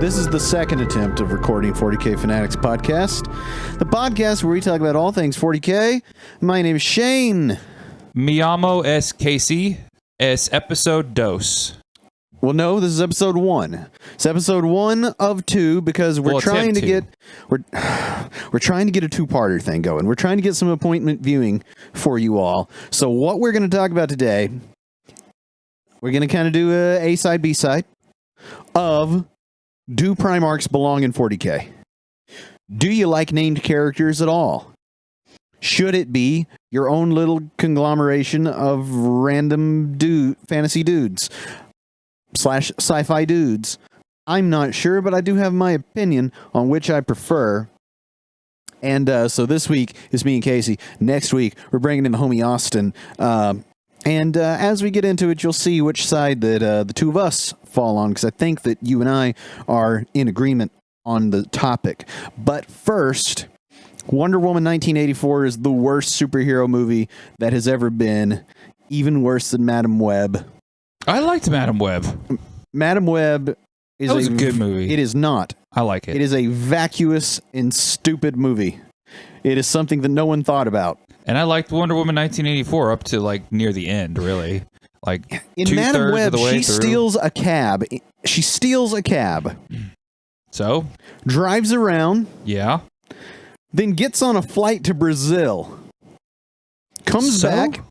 This is the second attempt of recording 40k Fanatics podcast, the podcast where we talk about all things 40k. My name is Shane. Mi amo es Casey. Es episode dos. Well, no, this is episode 1. It's episode 1 of 2 because we're trying to get we're trying to get a two-parter thing going. We're trying to get some appointment viewing for you all. So what we're going to talk about today, we're going to kind of do a A-side, B-side of do Primarchs belong in 40k? Do you like named characters at all? Should it be your own little conglomeration of random fantasy dudes / sci-fi dudes? I'm not sure, but I do have my opinion on which I prefer. And so this week is me and Casey. Next week, we're bringing in the homie Austin. And as we get into it, you'll see which side that the two of us fall on, because I think that you and I are in agreement on the topic. But first, Wonder Woman 1984 is the worst superhero movie that has ever been, even worse than Madam Web. I liked Madam Web. Madam Web is a good movie. It is not. I like it. It is a vacuous and stupid movie. It is something that no one thought about. And I liked Wonder Woman 1984 up to like near the end, really. Like in Madam Web, she through. steals a cab. She steals a cab. So? Drives around. Yeah. Then gets on a flight to Brazil. Comes back.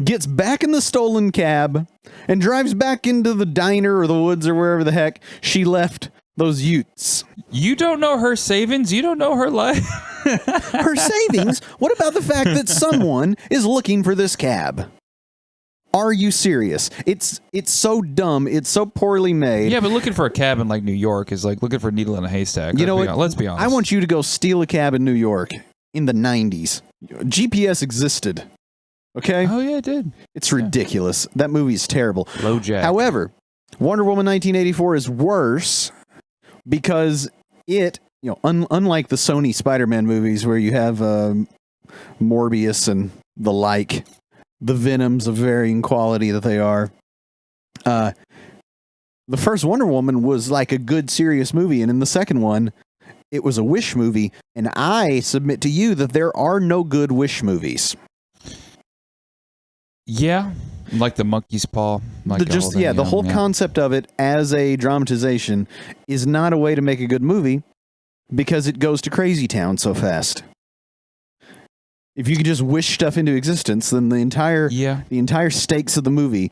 Gets back in the stolen cab. And drives back into the diner or the woods or wherever the heck she left those Utes. You don't know her savings? You don't know her life? Her savings? What about the fact that someone is looking for this cab? Are you serious? It's so dumb. It's so poorly made. Yeah, but looking for a cab in like New York is like looking for a needle in a haystack. You know what? Let's be honest. I want you to go steal a cab in New York in the 90s. GPS existed. Okay? Oh, yeah, it did. It's ridiculous. That movie's terrible. Low jack. However, Wonder Woman 1984 is worse because it, unlike the Sony Spider-Man movies where you have Morbius and the like, the Venoms of varying quality that they are, the first Wonder Woman was like a good, serious movie, and in the second one, it was a Wish movie, and I submit to you that there are no good Wish movies. Yeah, like the monkey's paw. Like the whole concept of it as a dramatization is not a way to make a good movie because it goes to crazy town so fast. If you can just wish stuff into existence, then the entire stakes of the movie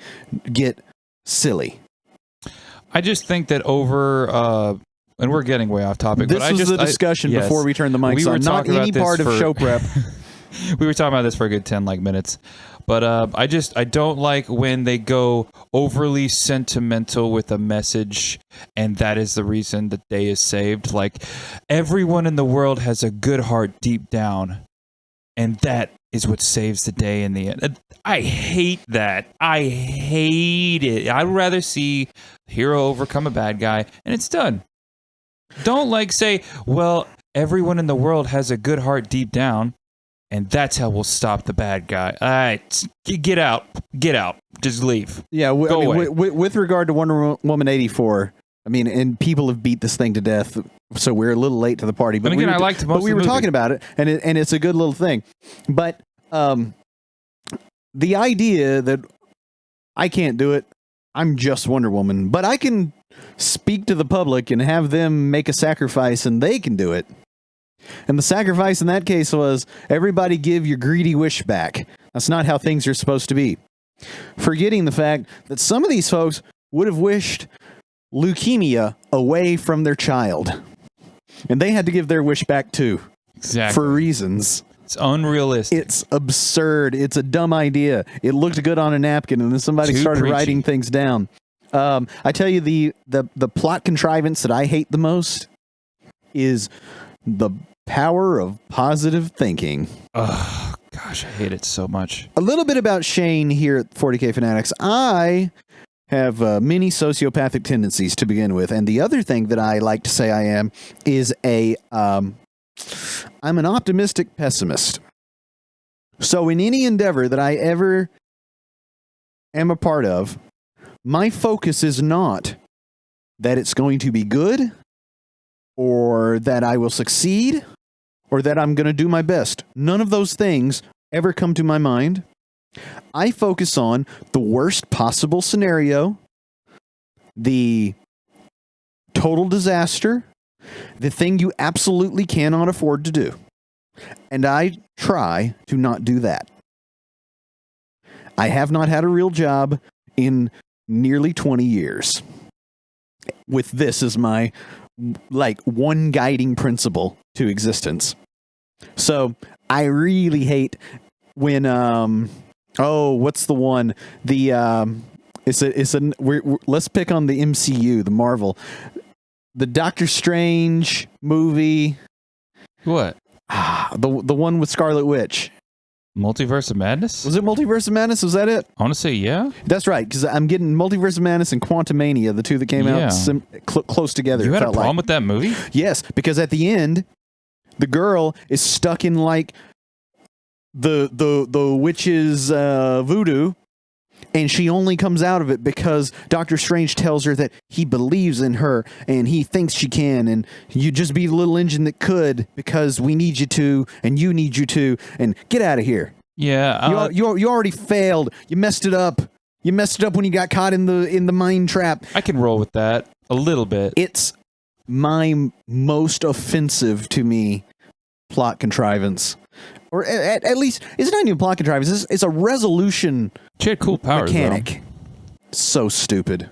get silly. I just think that and we're getting way off topic. This was the discussion before we turned the mics on. Not any part of show prep. We were talking about this for a good 10 minutes. But I don't like when they go overly sentimental with a message, and that is the reason the day is saved. Like, everyone in the world has a good heart deep down, and that is what saves the day in the end. I hate that. I hate it. I'd rather see the hero overcome a bad guy, and it's done. Don't say, well, everyone in the world has a good heart deep down, and that's how we'll stop the bad guy. All right, get out. Just leave. Yeah, with regard to Wonder Woman 84, and people have beat this thing to death, so we're a little late to the party. But again, I liked most of we the were movie. talking about it, and it's a good little thing. But the idea that I can't do it, I'm just Wonder Woman, but I can speak to the public and have them make a sacrifice, and they can do it. And the sacrifice in that case was, everybody give your greedy wish back. That's not how things are supposed to be. Forgetting the fact that some of these folks would have wished leukemia away from their child. And they had to give their wish back too. Exactly. For reasons. It's unrealistic. It's absurd. It's a dumb idea. It looked good on a napkin, and then somebody started writing things down. I tell you, the plot contrivance that I hate the most is the power of positive thinking. Oh, gosh, I hate it so much. A little bit about Shane here at 40k Fanatics. I have many sociopathic tendencies to begin with, and the other thing that I like to say I am is I'm an optimistic pessimist. So in any endeavor that I ever am a part of, my focus is not that it's going to be good, or that I will succeed, or that I'm going to do my best. None of those things ever come to my mind. I focus on the worst possible scenario, the total disaster, the thing you absolutely cannot afford to do. And I try to not do that. I have not had a real job in nearly 20 years. With this as my one guiding principle to existence. So I really hate when what's the one? Let's pick on the MCU, the Marvel. The Doctor Strange movie. What? The one with Scarlet Witch. Multiverse of Madness? Was it Multiverse of Madness? Was that it? I want to say yeah. That's right, because I'm getting Multiverse of Madness and Quantumania, the two that came out close together. You had a problem with that movie? Yes, because at the end, the girl is stuck in like the witch's voodoo, and she only comes out of it because Doctor Strange tells her that he believes in her and he thinks she can, and you just be the little engine that could because we need you to and you need you to, and get out of here. Yeah, you already failed. You messed it up. You messed it up when you got caught in the mind trap. I can roll with that a little bit. It's my most offensive to me plot contrivance. Or at least, it's not even plot contrivance. It's a resolution she had cool powers, mechanic. Though. So stupid.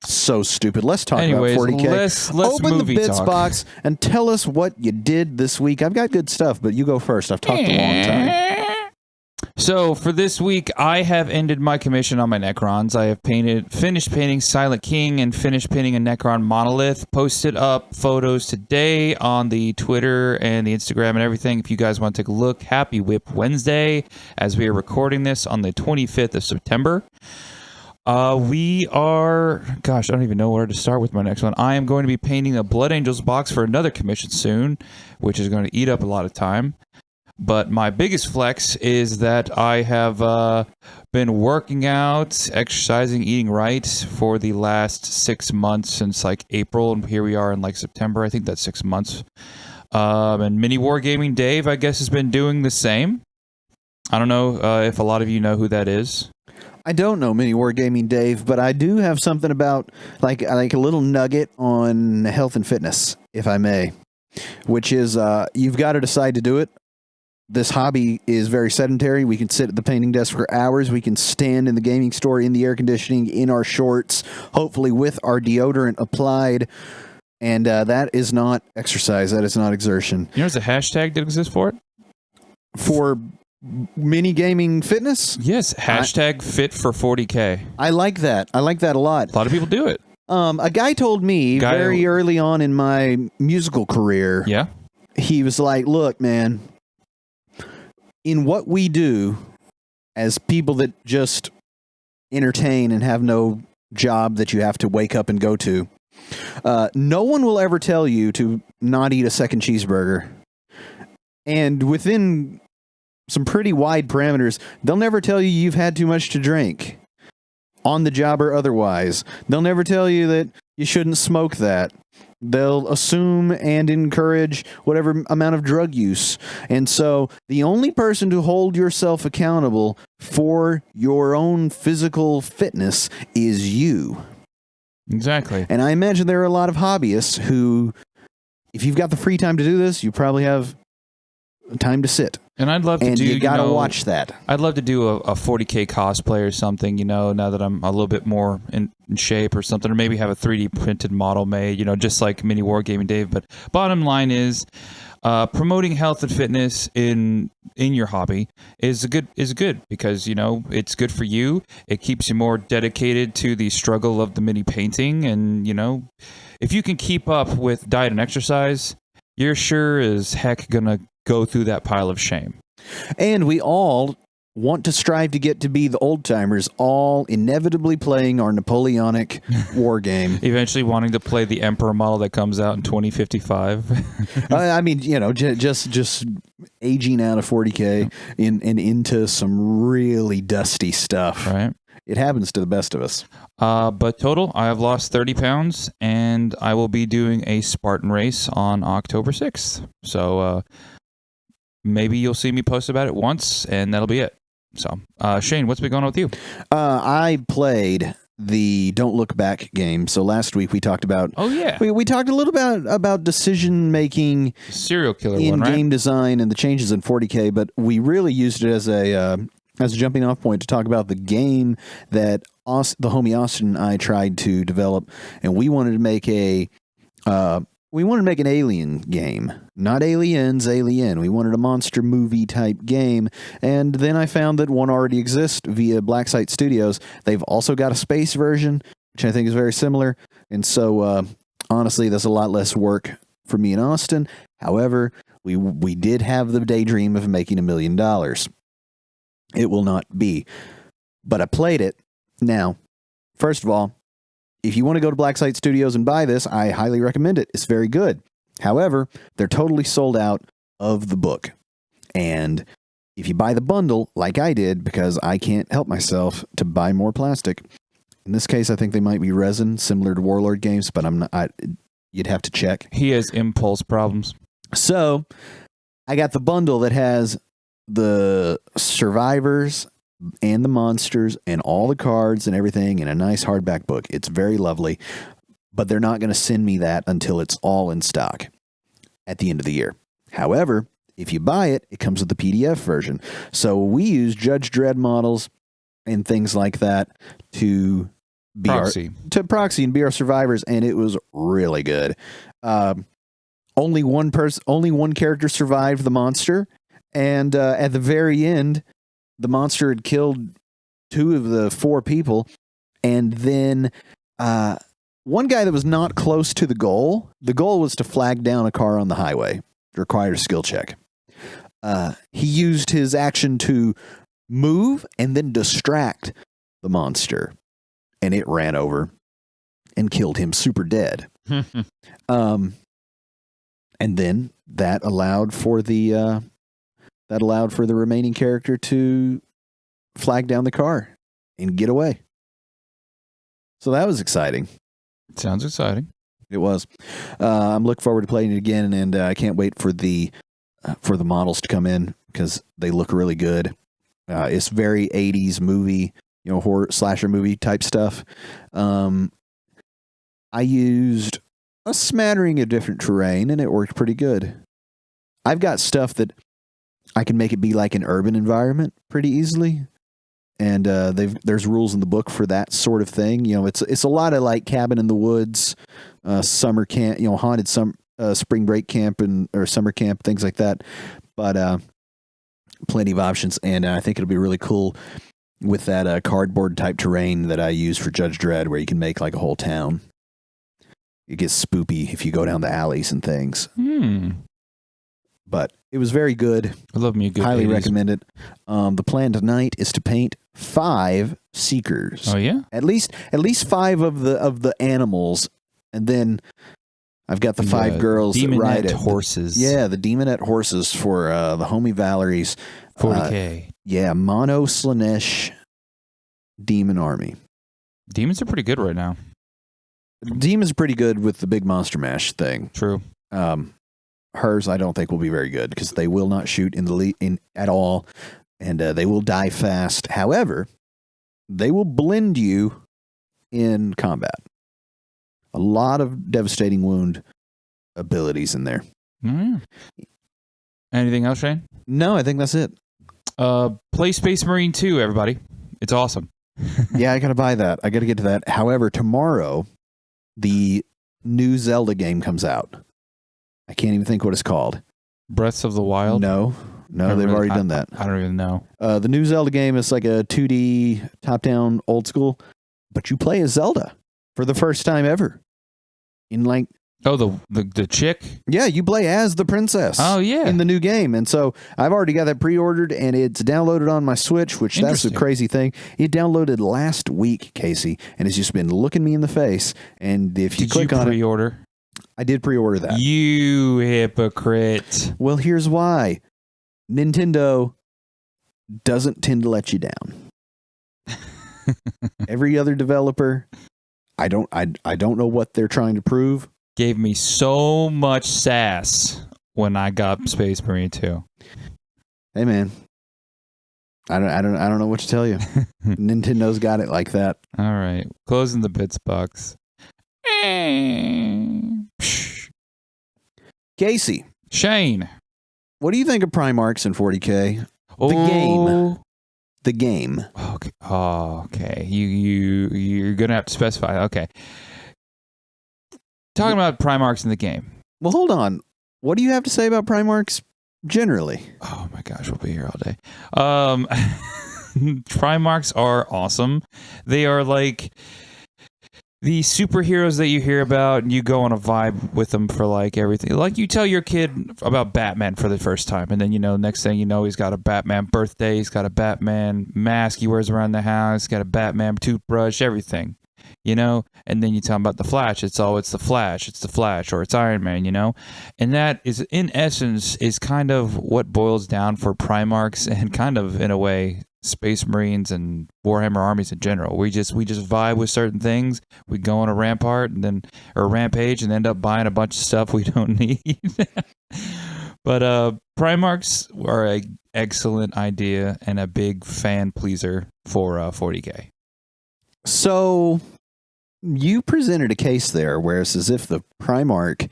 So stupid. Let's talk about 40K. Let's Open movie the bits talk. box and tell us what you did this week. I've got good stuff, but you go first. I've talked a long time. So for this week, I have ended my commission on my Necrons. I have finished painting Silent King and finished painting a Necron monolith. Posted up photos today on the Twitter and the Instagram and everything. If you guys want to take a look, happy Whip Wednesday as we are recording this on the 25th of September. We are, gosh, I don't even know where to start with my next one. I am going to be painting a Blood Angels box for another commission soon, which is going to eat up a lot of time. But my biggest flex is that I have been working out, exercising, eating right for the last 6 months since like April, and here we are in like September. I think that's 6 months. And Mini Wargaming Dave, I guess, has been doing the same. I don't know if a lot of you know who that is. I don't know Mini Wargaming Dave, but I do have something about like a little nugget on health and fitness, if I may, which is you've got to decide to do it. This hobby is very sedentary. We can sit at the painting desk for hours. We can stand in the gaming store in the air conditioning, in our shorts, hopefully with our deodorant applied. And that is not exercise. That is not exertion. You know there's a hashtag that exists for it? For mini gaming fitness? Yes, hashtag fit for 40K. I like that. I like that a lot. A lot of people do it. A guy told me very early on in my musical career, he was like, look, man, in what we do as people that just entertain and have no job that you have to wake up and go to, no one will ever tell you to not eat a second cheeseburger. And within some pretty wide parameters, they'll never tell you you've had too much to drink, on the job or otherwise. They'll never tell you that you shouldn't smoke that. They'll assume and encourage whatever amount of drug use. And so the only person to hold yourself accountable for your own physical fitness is you. Exactly. And I imagine there are a lot of hobbyists who, if you've got the free time to do this, you probably have time to sit. And I'd love to and do, you gotta watch that. I'd love to do a 40K cosplay or something, now that I'm a little bit more in shape or something, or maybe have a 3D printed model made, just like Mini Wargaming Dave. But bottom line is, promoting health and fitness in your hobby is good because, it's good for you. It keeps you more dedicated to the struggle of the mini painting. And, if you can keep up with diet and exercise, you're sure as heck gonna go through that pile of shame. And we all want to strive to get to be the old timers, all inevitably playing our Napoleonic war game. Eventually wanting to play the Emperor model that comes out in 2055. I mean, just aging out of 40K and into some really dusty stuff. Right. It happens to the best of us. But total, I have lost 30 pounds, and I will be doing a Spartan race on October 6th. So maybe you'll see me post about it once, and that'll be it. So, Shane, what's been going on with you? I played the Don't Look Back game. So last week we talked about... Oh, yeah. We talked a little about decision-making... Serial killer in one, right? game design and the changes in 40k, but we really used it as a jumping off point to talk about the game that the homie Austin and I tried to develop, and we wanted to make an alien game. Not Aliens, Alien. We wanted a monster movie type game, and then I found that one already exists via Blacksite Studios. They've also got a space version, which I think is very similar, and so honestly, that's a lot less work for me and Austin. However, we did have the daydream of making $1 million. It will not be. But I played it. Now, first of all, if you want to go to Blacksite Studios and buy this, I highly recommend it. It's very good. However, they're totally sold out of the book. And if you buy the bundle, like I did, because I can't help myself to buy more plastic, in this case, I think they might be resin, similar to Warlord games, but I'm not. You'd have to check. He has impulse problems. So, I got the bundle that has the survivors and the monsters and all the cards and everything in a nice hardback book. It's very lovely, but they're not going to send me that until it's all in stock at the end of the year. However, if you buy it, it comes with the PDF version. So we use Judge Dredd models and things like that to be proxy and be our survivors, and it was really good. Only one character survived the monster, and at the very end, the monster had killed 2 of the 4 people, and then one guy that was not close to the goal. The goal was to flag down a car on the highway. It required a skill check. He used his action to move and then distract the monster, and it ran over and killed him super dead. And then that allowed for the remaining character to flag down the car and get away. So that was exciting. Sounds exciting. It was. I'm looking forward to playing it again, and I can't wait for the models to come in because they look really good. It's very 80s movie, horror slasher movie type stuff. I used a smattering of different terrain, and it worked pretty good. I've got stuff that I can make it be like an urban environment pretty easily, and there's rules in the book for that sort of thing. It's a lot of like cabin in the woods, summer camp, haunted spring break camp or summer camp, things like that. But plenty of options, and I think it'll be really cool with that cardboard type terrain that I use for Judge Dredd, where you can make like a whole town. It gets spoopy if you go down the alleys and things. But it was very good. I love me a good Highly 80s. recommend it. The plan tonight is to paint 5 Seekers. Oh yeah, at least 5 of the animals, and then I've got the 5 girls that ride it. horses. Yeah, the Demonette horses for the homie Valerie's 40k. Mono Slanesh Demon Army. Demons are pretty good right now. Demon's pretty good with the big monster mash thing. True. Hers, I don't think will be very good because they will not shoot in at all, and they will die fast. However, they will blend you in combat. A lot of devastating wound abilities in there. Anything else, Shane? No, I think that's it. Play Space Marine 2, everybody. It's awesome. Yeah, I got to buy that. I got to get to that. However, tomorrow, the new Zelda game comes out. I can't even think what it's called. Breaths of the Wild? No, they've already done that. I don't even know. The new Zelda game is like a 2D top-down old school, but you play as Zelda for the first time ever. The chick? Yeah, you play as the princess. Oh, yeah. In the new game. And so I've already got that pre-ordered, and it's downloaded on my Switch, which that's the crazy thing. It downloaded last week, Casey, and it's just been looking me in the face. And if you click on it... Did you pre-order? I did pre-order that. You hypocrite. Well, here's why. Nintendo doesn't tend to let you down. Every other developer, I don't know what they're trying to prove. Gave me so much sass when I got Space Marine 2. Hey man, I don't know what to tell you. Nintendo's got it like that. All right, closing the bits box. Casey, Shane, what do you think of Primarchs in 40k? The game. Okay. Oh, okay. You're gonna have to specify. Okay. Talking about Primarchs in the game. Well, hold on. What do you have to say about Primarchs generally? Oh my gosh, we'll be here all day. Primarchs are awesome. They are like the superheroes that you hear about, and you go on a vibe with them for like everything. Like you tell your kid about Batman for the first time, and then next thing you know, he's got a Batman birthday, he's got a Batman mask he wears around the house, he's got a Batman toothbrush, everything. And then you tell him about the Flash. It's the Flash, or it's Iron Man, and that is in essence is kind of what boils down for Primarchs and kind of in a way Space Marines and Warhammer armies in general. We just vibe with certain things. We go on a rampage and end up buying a bunch of stuff we don't need. But Primarchs are an excellent idea and a big fan pleaser for 40k. So you presented a case there where it's as if the Primarch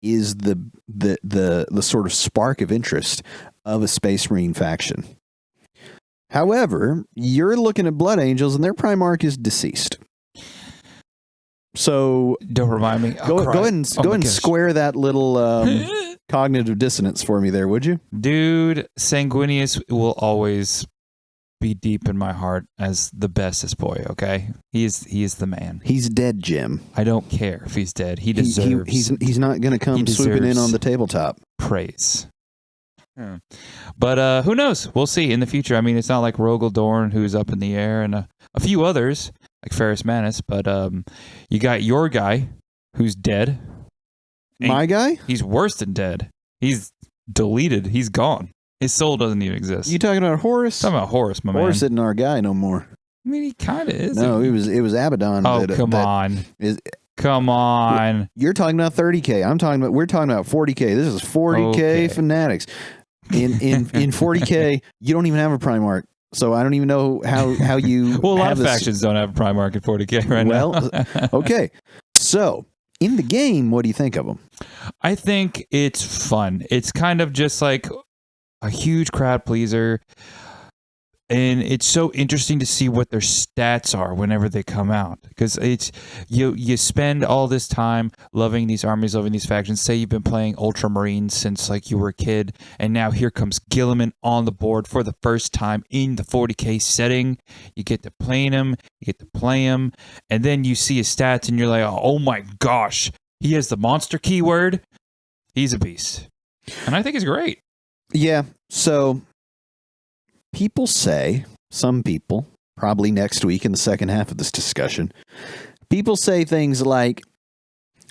is the sort of spark of interest of a Space Marine faction. However, you're looking at Blood Angels and their Primarch is deceased. So don't remind me. Go ahead and square that little cognitive dissonance for me there, would you? Dude, Sanguinius will always be deep in my heart as the bestest boy, okay? He is the man. He's dead, Jim. I don't care if he's dead. He deserves. He's not going to come swooping in on the tabletop. Praise. But who knows? We'll see in the future. I mean, it's not like Rogel Dorn, who's up in the air, and a few others, like Ferrus Manus, but you got your guy, who's dead. My guy? He's worse than dead. He's deleted. He's gone. His soul doesn't even exist. You talking about Horus? I'm talking about Horus, my man. Horus isn't our guy no more. I mean, he kind of is. No, it was Abaddon. Oh, come on. You're talking about 30K. We're talking about 40K. This is 40K fanatics. In 40K, you don't even have a Primarch. So I don't even know how you well, a lot of factions don't have a Primarch in 40K right now. Well, okay. So, in the game, what do you think of them? I think it's fun. It's kind of just like a huge crowd pleaser. And it's so interesting to see what their stats are whenever they come out, because it's you spend all this time loving these armies, loving these factions. Say you've been playing Ultramarines since like you were a kid, and now here comes Guilliman on the board for the first time in the 40k setting. You get to play him, and then you see his stats, and you're like, oh my gosh, he has the monster keyword. He's a beast, and I think he's great. Yeah. So. People say, some people, probably next week in the second half of this discussion, people say things like,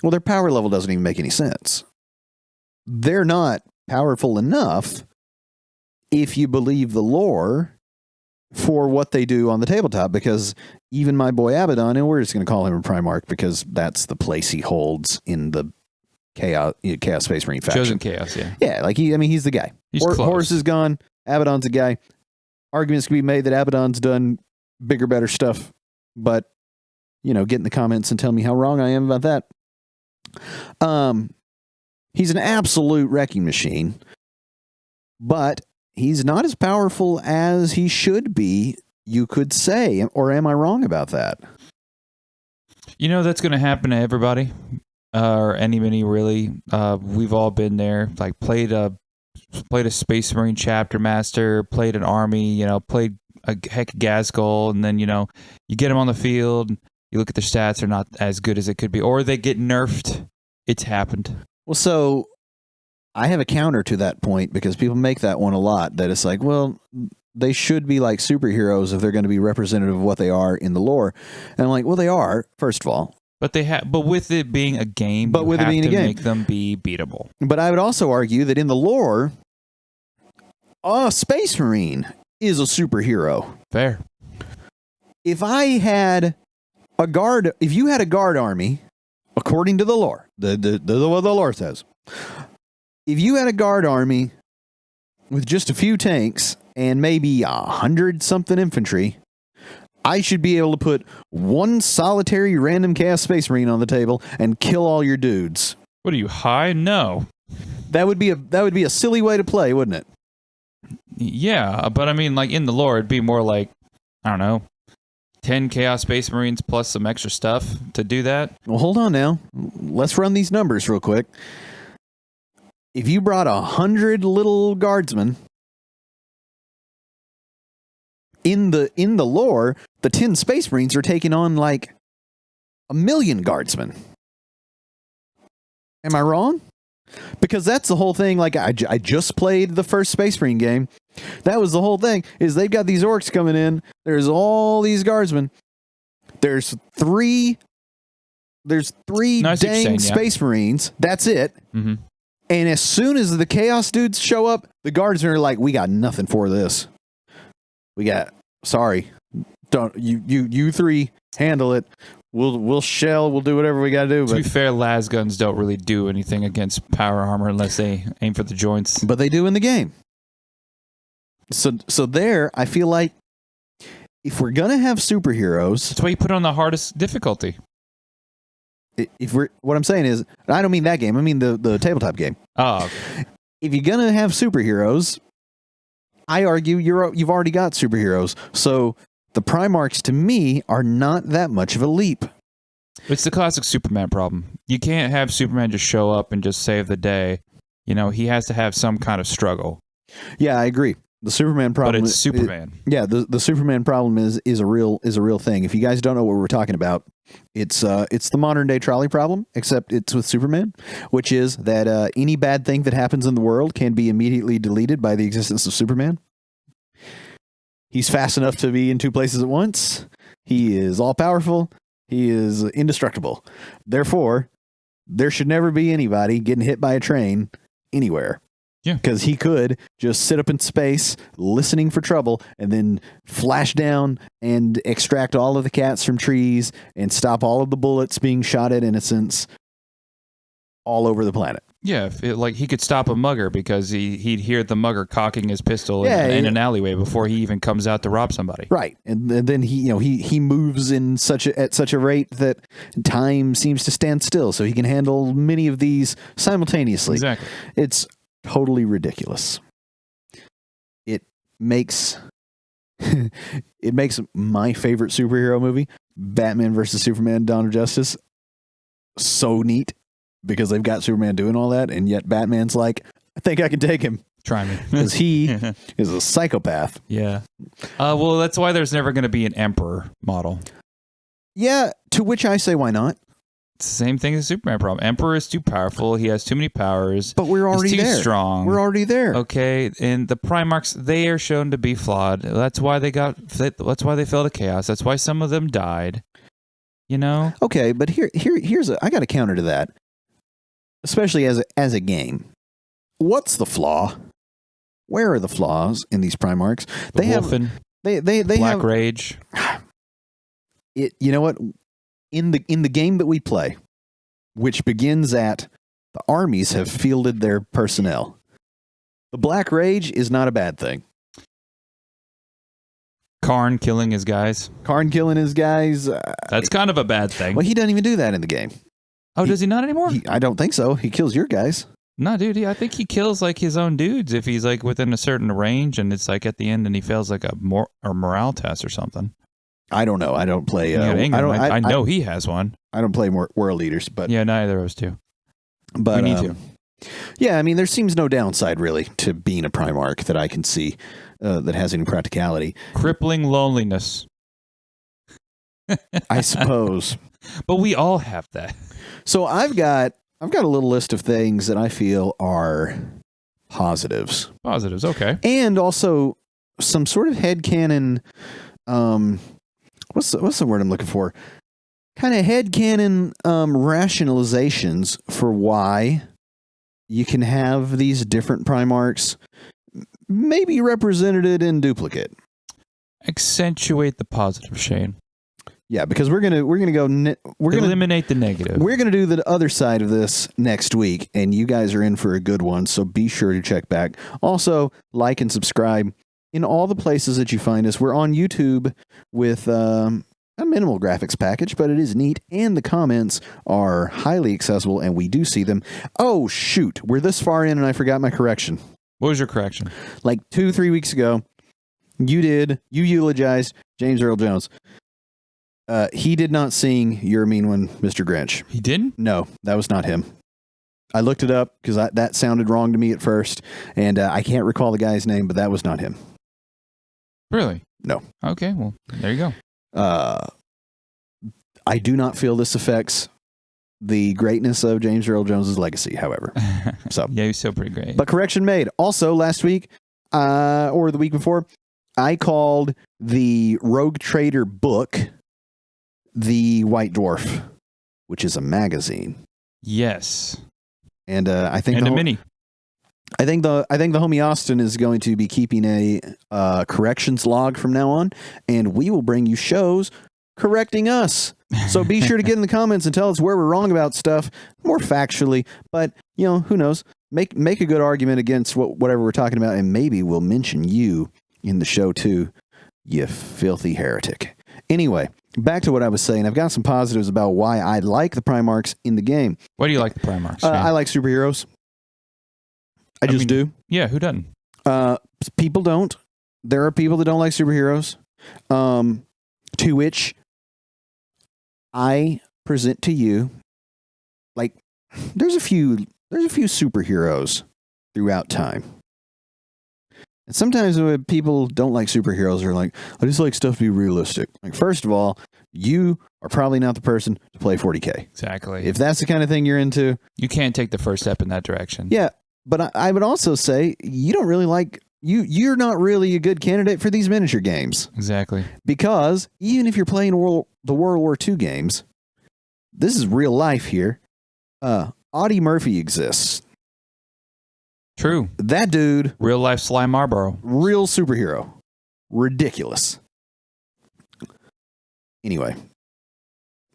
well, their power level doesn't even make any sense. They're not powerful enough if you believe the lore for what they do on the tabletop, because even my boy Abaddon, and we're just going to call him a Primarch because that's the place he holds in the Chaos Space Marine faction. Chosen Chaos, yeah. Yeah, like he's the guy. Horus is gone. Abaddon's a guy. Arguments can be made that Abaddon's done bigger, better stuff, but, get in the comments and tell me how wrong I am about that. He's an absolute wrecking machine, but he's not as powerful as he should be, you could say, or am I wrong about that? That's going to happen to everybody, or anybody really. We've all been there, like played a Space Marine chapter master, played an army, played a heck of Gazgul, and then, you get them on the field, you look at their stats, they're not as good as it could be, or they get nerfed. It's happened. Well, so I have a counter to that point, because people make that one a lot, that it's like, well, they should be like superheroes if they're going to be representative of what they are in the lore. And I'm like, well, they are, first of all. But with it being a game, make them be beatable. But I would also argue that in the lore, a Space Marine is a superhero. Fair. if I had a guard, if you had a guard army, according to the lore, what the lore says, if you had a guard army with just a few tanks and maybe 100 something infantry, I should be able to put one solitary random Chaos Space Marine on the table and kill all your dudes. What are you, high? No. That would be a silly way to play, wouldn't it? Yeah, but I mean, like in the lore, it'd be more like, I don't know, 10 Chaos Space Marines plus some extra stuff to do that. Well, hold on now. Let's run these numbers real quick. If you brought 100 little guardsmen, in the lore, the 10 Space Marines are taking on like 1,000,000 guardsmen. Am I wrong? Because that's the whole thing. Like I just played the first Space Marine game. That was the whole thing. Is they've got these orcs coming in. There's all these guardsmen. There's three dang Space Marines. That's it. Mm-hmm. And as soon as the Chaos dudes show up, the guardsmen are like, "We got nothing for this. Sorry, don't you three handle it. We'll shell. We'll do whatever we got to do." To be fair, las guns don't really do anything against power armor unless they aim for the joints. But they do in the game. So there, I feel like if we're gonna have superheroes, that's why you put on the hardest difficulty. What I'm saying is, I don't mean that game. I mean the tabletop game. Oh, okay. If you're gonna have superheroes, I argue you've already got superheroes. So the Primarchs, to me, are not that much of a leap. It's the classic Superman problem. You can't have Superman just show up and just save the day. You know, he has to have some kind of struggle. Yeah, I agree. The Superman problem, but it's Superman. The Superman problem is a real thing. If you guys don't know what we're talking about, it's the modern day trolley problem, except it's with Superman, which is that any bad thing that happens in the world can be immediately deleted by the existence of Superman. He's fast enough to be in two places at once. He is all powerful. He is indestructible. Therefore, there should never be anybody getting hit by a train anywhere. Yeah. Because he could just sit up in space listening for trouble and then flash down and extract all of the cats from trees and stop all of the bullets being shot at innocents all over the planet. Yeah, like he could stop a mugger because he'd hear the mugger cocking his pistol in an alleyway before he even comes out to rob somebody. Right. And then he moves at such a rate that time seems to stand still, so he can handle many of these simultaneously. Exactly. It's totally ridiculous. It makes my favorite superhero movie, Batman versus Superman: Dawn of Justice, so neat because they've got Superman doing all that, and yet Batman's like, I think I can take him. Try me. Because he is a psychopath. Yeah. Well, that's why there's never going to be an Emperor model. Yeah, to which I say, why not? It's the same thing as the Superman problem. Emperor is too powerful. He has too many powers. But we're already He's too there. strong. We're already there. Okay, and the Primarchs, they are shown to be flawed. That's why they fell to chaos. That's why some of them died. You know? Okay, but here's I got a counter to that. Especially as a game. What's the flaw? Where are the flaws in these Primarchs? They have Black Rage. You know what? In the game that we play, which begins at the armies have fielded their personnel, the Black Rage is not a bad thing. Karn killing his guys. That's kind of a bad thing. Well, he doesn't even do that in the game. Oh, does he not anymore? I don't think so. He kills your guys. No, dude. I think he kills like his own dudes if he's like within a certain range, and it's like at the end, and he fails like a morale test or something. I don't know. I don't play. I know he has one. I don't play more World Leaders, but yeah, neither of us do. But we need to. Yeah, I mean, there seems no downside really to being a Primarch that I can see that has any practicality. Crippling loneliness, I suppose. But we all have that. So I've got a little list of things that I feel are positives. Positives, okay. And also some sort of headcanon. What's the word I'm looking for? Kind of headcanon rationalizations for why you can have these different Primarchs maybe represented in duplicate. Accentuate the positive, Shane. Yeah, because we're gonna eliminate the negative. We're gonna do the other side of this next week, and you guys are in for a good one. So be sure to check back. Also, like and subscribe in all the places that you find us. We're on YouTube with a minimal graphics package, but it is neat, and the comments are highly accessible, and we do see them. Oh shoot, we're this far in, and I forgot my correction. What was your correction? Like 2-3 weeks ago, you eulogized James Earl Jones. He did not sing "You're a Mean One, Mr. Grinch." He didn't? No, that was not him. I looked it up because that sounded wrong to me at first, and I can't recall the guy's name, but that was not him. Really? No. Okay, well, there you go. I do not feel this affects the greatness of James Earl Jones's legacy, however. So yeah, he's still pretty great. But correction made. Also, last week, or the week before, I called the Rogue Trader book The White Dwarf, which is a magazine. Yes. And I think a mini. I think the homie Austin is going to be keeping a corrections log from now on, and we will bring you shows correcting us. So be sure to get in the comments and tell us where we're wrong about stuff more factually. But who knows? Make a good argument against whatever we're talking about, and maybe we'll mention you in the show too, you filthy heretic. Anyway, back to what I was saying. I've got some positives about why I like the Primarchs in the game. Why do you like the Primarchs? I like superheroes. I just do. Yeah, who doesn't? People don't. There are people that don't like superheroes. To which I present to you, like, there's a few superheroes throughout time. And sometimes when people don't like superheroes, they're like, I just like stuff to be realistic. Like, first of all, you are probably not the person to play 40k. Exactly. If that's the kind of thing you're into, you can't take the first step in that direction. Yeah, but I would also say you don't really like you're not really a good candidate for these miniature games. Exactly. Because even if you're playing the World War II games, this is real life here. Audie Murphy exists. True. That dude. Real life Sly Marlboro. Real superhero. Ridiculous. Anyway,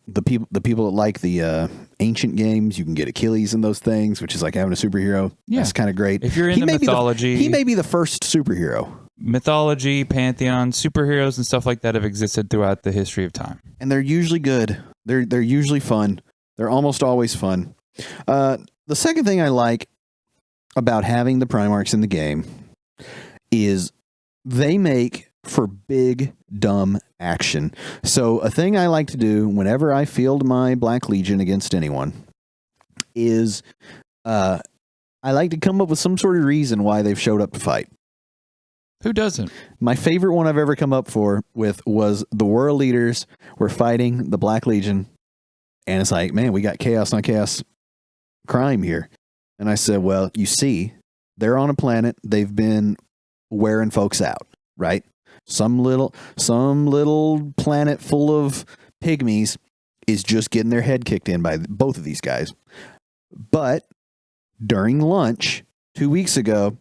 the people that like the ancient games, you can get Achilles in those things, which is like having a superhero. Yeah. That's kind of great. If you're into mythology. He may be the first superhero. Mythology, pantheon, superheroes and stuff like that have existed throughout the history of time. And they're usually good. They're usually fun. They're almost always fun. The second thing I like about having the Primarchs in the game is they make for big, dumb action. So a thing I like to do whenever I field my Black Legion against anyone is I like to come up with some sort of reason why they've showed up to fight. Who doesn't? My favorite one I've ever come up with was the World Leaders were fighting the Black Legion, and it's like, man, we got chaos on chaos crime here. And I said, well, you see, they're on a planet. They've been wearing folks out, right? Some little planet full of pygmies is just getting their head kicked in by both of these guys. But during lunch 2 weeks ago,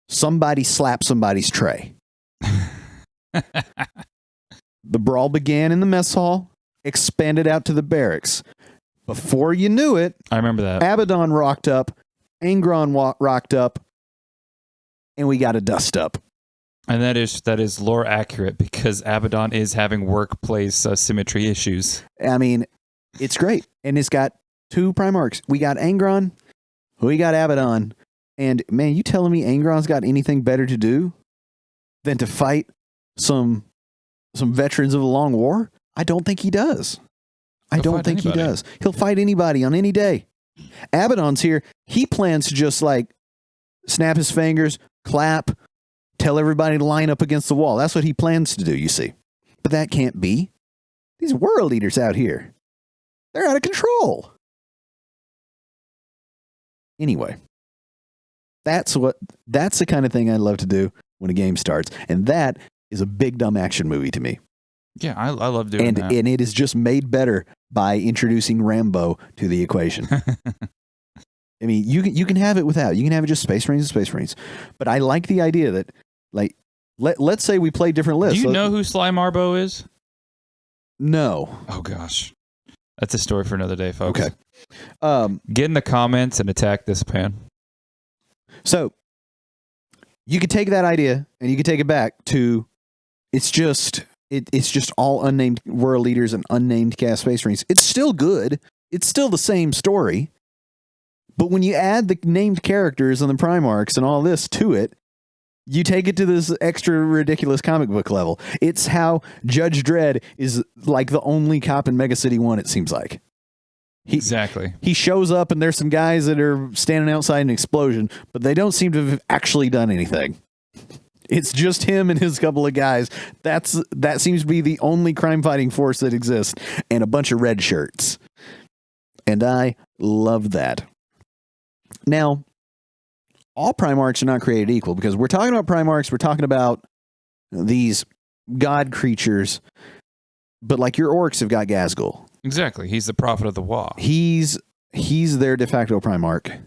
somebody slapped somebody's tray. The brawl began in the mess hall, expanded out to the barracks. Before you knew it, I remember that. Abaddon rocked up, Angron rocked up, and we got a dust up. And that is lore accurate because Abaddon is having workplace symmetry issues. I mean, it's great. And it's got 2 Primarchs. We got Angron, we got Abaddon. And man, you telling me Angron's got anything better to do than to fight some veterans of the Long War? I don't think he does. He does. He'll fight anybody on any day. Abaddon's here. He plans to just like snap his fingers, clap, tell everybody to line up against the wall. That's what he plans to do, you see. But that can't be. These world leaders out here, they're out of control. Anyway, that's the kind of thing I love to do when a game starts. And that is a big dumb action movie to me. Yeah, I love doing that. And it is just made better by introducing Rambo to the equation. I mean, you can have it without. You can have it just Space Marines and Space Marines. But I like the idea that, like, let's say we play different lists. Do you know who Sly Marbo is? No. Oh gosh, that's a story for another day, folks. Okay. Get in the comments and attack this pan. So you could take that idea and you could take it back to it's just all unnamed world leaders and unnamed cast space marines. It's still good. It's still the same story. But when you add the named characters and the Primarchs and all this to it, you take it to this extra ridiculous comic book level. It's how Judge Dredd is like the only cop in Mega City 1, it seems like. Exactly. He shows up and there's some guys that are standing outside an explosion, but they don't seem to have actually done anything. It's just him and his couple of guys. That seems to be the only crime fighting force that exists, and a bunch of red shirts. And I love that. Now, all Primarchs are not created equal, because we're talking about Primarchs, we're talking about these god creatures, but like your orcs have got Ghazghkull. Exactly. He's the prophet of the Wa. He's their de facto Primarch.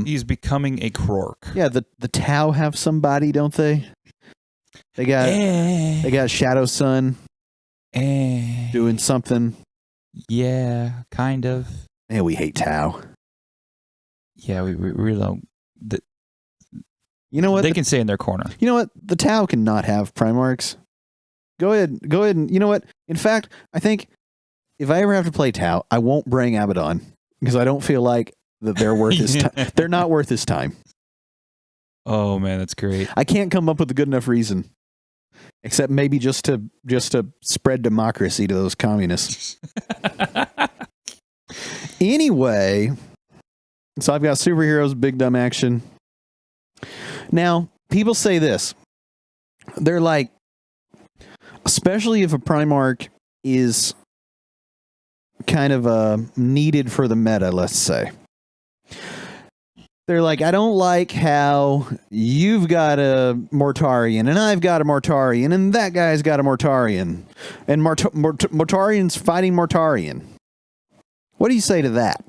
He's becoming a Krork. Yeah, the Tau have somebody, don't they? They got Shadow Sun doing something. Yeah, kind of. Yeah, we hate Tau. Yeah, we really don't. You know what? They can stay in their corner. You know what? The Tau cannot have Primarchs. Go ahead and you know what? In fact, I think if I ever have to play Tau, I won't bring Abaddon, because I don't feel like that they're worth his time. They're not worth his time. Oh man, that's great. I can't come up with a good enough reason, except maybe just to spread democracy to those communists. Anyway, so I've got superheroes, big dumb action. Now, people say this. They're like, especially if a Primarch is kind of needed for the meta, let's say. They're like, I don't like how you've got a Mortarian and I've got a Mortarian and that guy's got a Mortarian and Mortarian's fighting Mortarian. What do you say to that?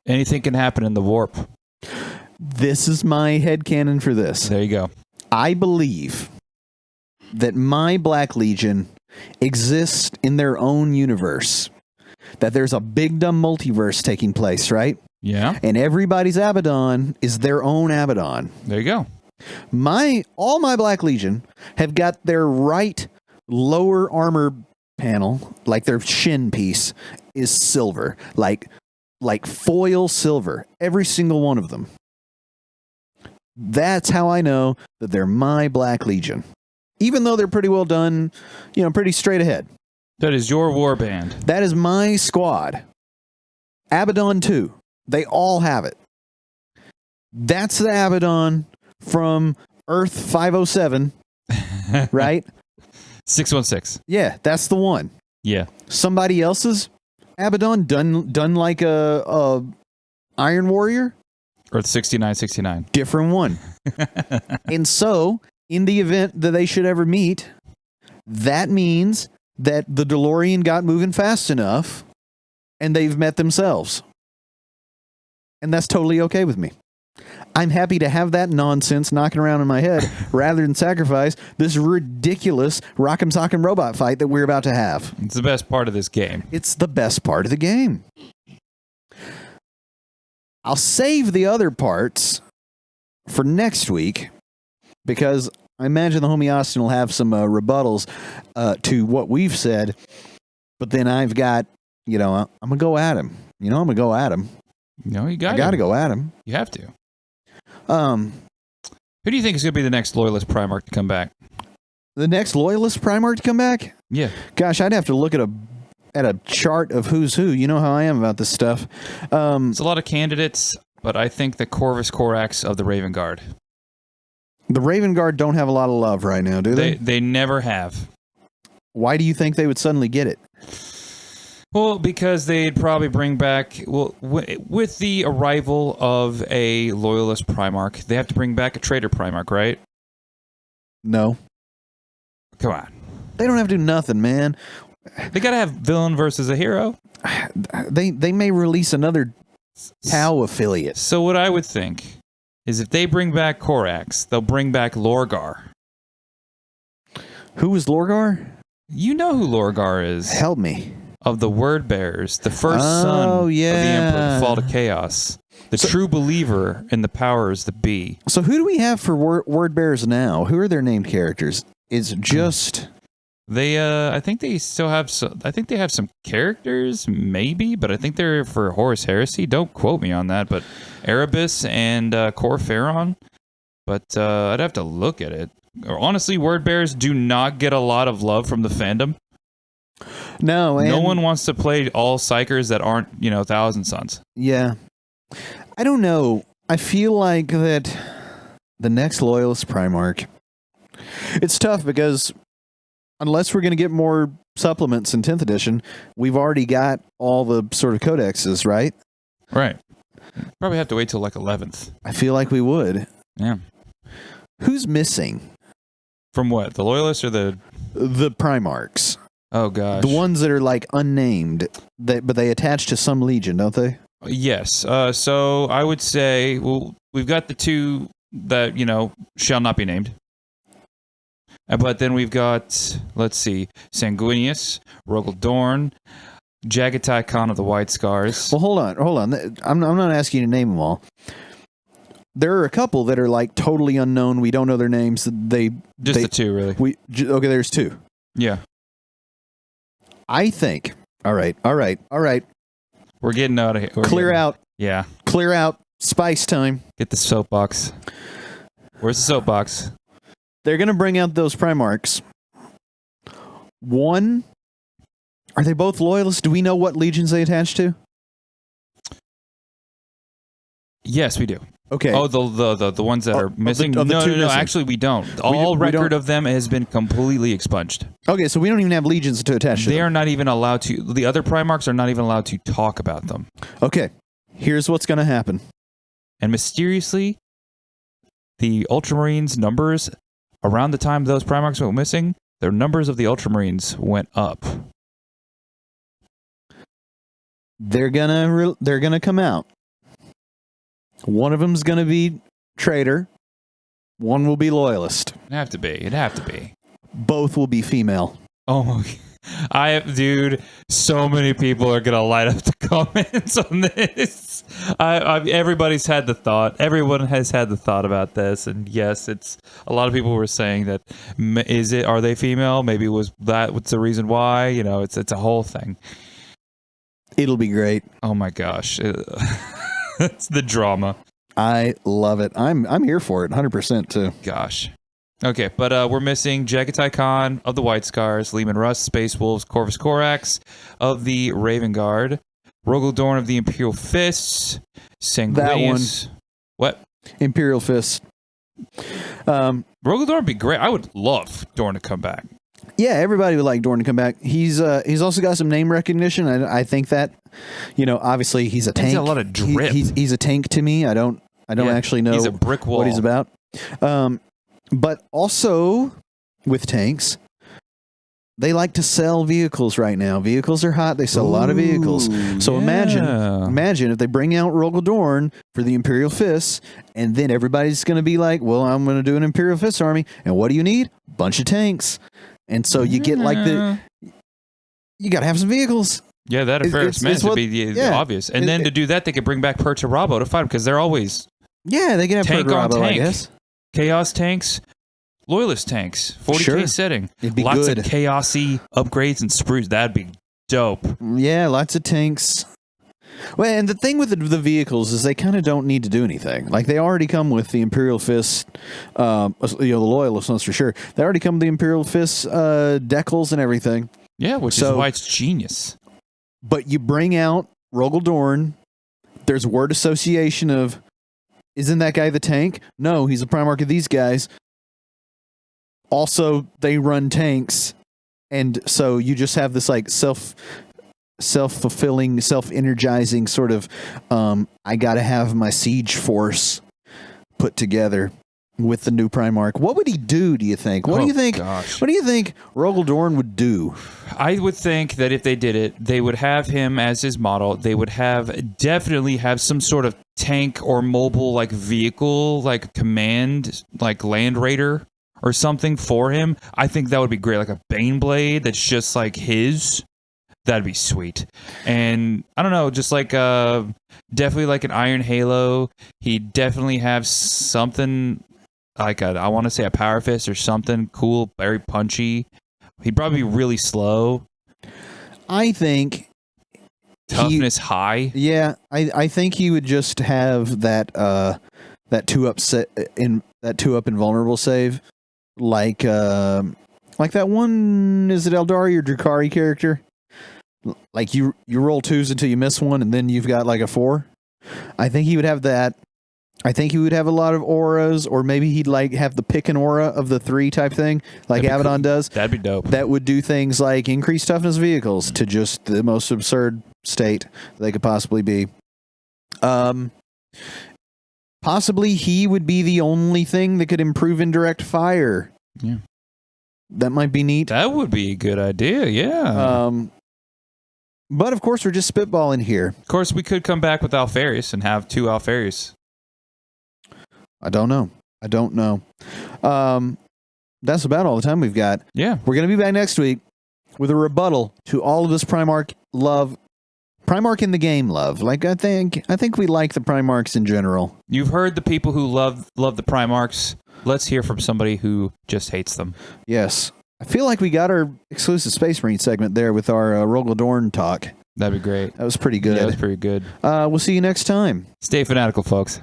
Anything can happen in the warp. This is my headcanon for this. There you go. I believe that my Black Legion exists in their own universe. That there's a big dumb multiverse taking place, right? Yeah. And everybody's Abaddon is their own Abaddon. There you go. All my Black Legion have got their right lower armor panel, like their shin piece, is silver. Like foil silver. Every single one of them. That's how I know that they're my Black Legion. Even though they're pretty well done, pretty straight ahead. That is your warband. That is my squad. Abaddon 2. They all have it. That's the Abaddon from Earth 507, right? 616. Yeah, that's the one. Yeah. Somebody else's Abaddon done like a Iron Warrior? Earth 6969. Different one. And so, in the event that they should ever meet, that means that the DeLorean got moving fast enough and they've met themselves. And that's totally okay with me. I'm happy to have that nonsense knocking around in my head rather than sacrifice this ridiculous rock'em sock'em robot fight that we're about to have. It's the best part of this game. It's the best part of the game. I'll save the other parts for next week because I imagine the homie Austin will have some rebuttals to what we've said. But then I've got, I'm going to go at him. I'm going to go at him. No, you I got to go at him. You have to. Who do you think is going to be the next Loyalist Primarch to come back? The next Loyalist Primarch to come back? Yeah. Gosh, I'd have to look at a chart of who's who. You know how I am about this stuff. It's a lot of candidates, but I think the Corvus Corax of the Raven Guard. The Raven Guard don't have a lot of love right now, do they? They never have. Why do you think they would suddenly get it? Well, because they'd probably bring back... Well, with the arrival of a Loyalist Primarch, they have to bring back a Traitor Primarch, right? No. Come on. They don't have to do nothing, man. They got to have villain versus a hero. They may release another Tau affiliate. So what I would think is if they bring back Korax, they'll bring back Lorgar. Who was Lorgar? You know who Lorgar is. Help me. Of the Word Bearers, the first son of the Emperor, the Fall to Chaos. The true believer in the powers that be. So who do we have for word bearers now? Who are their named characters? It's just they. I think they still have. I think they have some characters, maybe, but I think they're for Horus Heresy. Don't quote me on that. But Erebus and Cor Pharaon. But I'd have to look at it. Honestly, word bearers do not get a lot of love from the fandom. No, no one wants to play all psychers that aren't, Thousand Sons. Yeah. I don't know. I feel like that the next Loyalist Primarch, it's tough because unless we're going to get more supplements in 10th edition, we've already got all the sort of codexes, right? Right. Probably have to wait till like 11th. I feel like we would. Yeah. Who's missing? From what? The Loyalists or the Primarchs? Oh, gosh. The ones that are like unnamed, but they attach to some legion, don't they? Yes. So I would say, well, we've got the two that, shall not be named. But then we've got, let's see, Sanguinius, Rogel Dorn, Jagatai Khan of the White Scars. Well, hold on. I'm not asking you to name them all. There are a couple that are like totally unknown. We don't know their names. The two, really. Okay, there's two. Yeah. I think. All right. We're getting out of here. Clear out. Yeah. Clear out. Spice time. Get the soapbox. Where's the soapbox? They're going to bring out those Primarchs. One, are they both Loyalists? Do we know what legions they attach to? Yes, we do. Okay. Oh, the ones that are missing? No, actually, we don't. All record of them has been completely expunged. Okay, so we don't even have legions to attach to them. They are not even allowed to. The other Primarchs are not even allowed to talk about them. Okay, here's what's going to happen. And mysteriously, the Ultramarines numbers, around the time those Primarchs went missing, their numbers of the Ultramarines went up. They're gonna come out. One of them's going to be traitor. One will be loyalist. It'd have to be. Both will be female. Oh, dude, so many people are going to light up the comments on this. Everybody's had the thought. Everyone has had the thought about this. And yes, it's a lot of people were saying that, are they female? Maybe what's the reason why? It's a whole thing. It'll be great. Oh my gosh. It's the drama. I love it. I'm here for it 100% too. Gosh. Okay, but we're missing Jagatai Khan of the White Scars, Lehman Russ, Space Wolves, Corvus Corax of the Raven Guard, Rogel Dorn of the Imperial Fists, Sanguinius. That one. What? Imperial Fists. Rogel Dorn would be great. I would love Dorn to come back. Yeah, everybody would like Dorn to come back. He's also got some name recognition. I think that, obviously he's a tank. He's a lot of drip. He's a tank to me. I don't actually know he's a brick wall. What he's about. But also with tanks, they like to sell vehicles right now. Vehicles are hot. They sell a lot of vehicles. So imagine if they bring out Rogel Dorn for the Imperial Fists, and then everybody's going to be like, well, I'm going to do an Imperial Fist army. And what do you need? Bunch of tanks. And so you get like you got to have some vehicles. Yeah, that affairs meant to be the obvious. And then to do that, they could bring back Perturabo to fight them because they're always they can have tank on Perturabo, tank. I guess. Chaos tanks, Loyalist tanks, 40k setting. It'd be lots good. of chaosy upgrades and sprues. That'd be dope. Yeah, lots of tanks. Well, and the thing with the vehicles is they kind of don't need to do anything. Like they already come with the Imperial Fist, the Loyalist ones for sure. They already come with the Imperial Fist decals and everything. Yeah, which is why it's genius. But you bring out Rogel Dorn. There's word association of, isn't that guy the tank? No, he's a Primarch of these guys. Also, they run tanks, and so you just have this like self-fulfilling, self-energizing sort of, I got to have my siege force put together. with the new Primarch. What would he do you think? What do you think Rogel Dorn would do? I would think that if they did it, they would have him as his model. They would definitely have some sort of tank or mobile like vehicle, like command, like Land Raider or something for him. I think that would be great. Like a Baneblade that's just like his. That'd be sweet. And I don't know, just like definitely like an Iron Halo. He'd definitely have something like I want to say a Power Fist or something cool, very punchy. He'd probably be really slow. I think toughness high. Yeah, I think he would just have that 2-up that 2-up invulnerable save, like that one. Is it Eldari or Drukhari character? Like you roll 2s until you miss one, and then you've got like a 4. I think he would have that. I think he would have a lot of auras, or maybe he'd like have the pick an aura of the 3 type thing, like Abaddon does. That'd be dope. That would do things like increase toughness vehicles to just the most absurd state they could possibly be. Possibly he would be the only thing that could improve indirect fire. Yeah. That might be neat. That would be a good idea, yeah. But of course, we're just spitballing here. Of course, we could come back with Alpharius and have 2 Alpharius. I don't know. That's about all the time we've got. Yeah. We're going to be back next week with a rebuttal to all of this Primarch love. Primarch in the game love. Like, I think we like the Primarchs in general. You've heard the people who love the Primarchs. Let's hear from somebody who just hates them. Yes. I feel like we got our exclusive Space Marine segment there with our Rogel Dorn talk. That'd be great. That was pretty good. Yeah, that was pretty good. We'll see you next time. Stay fanatical, folks.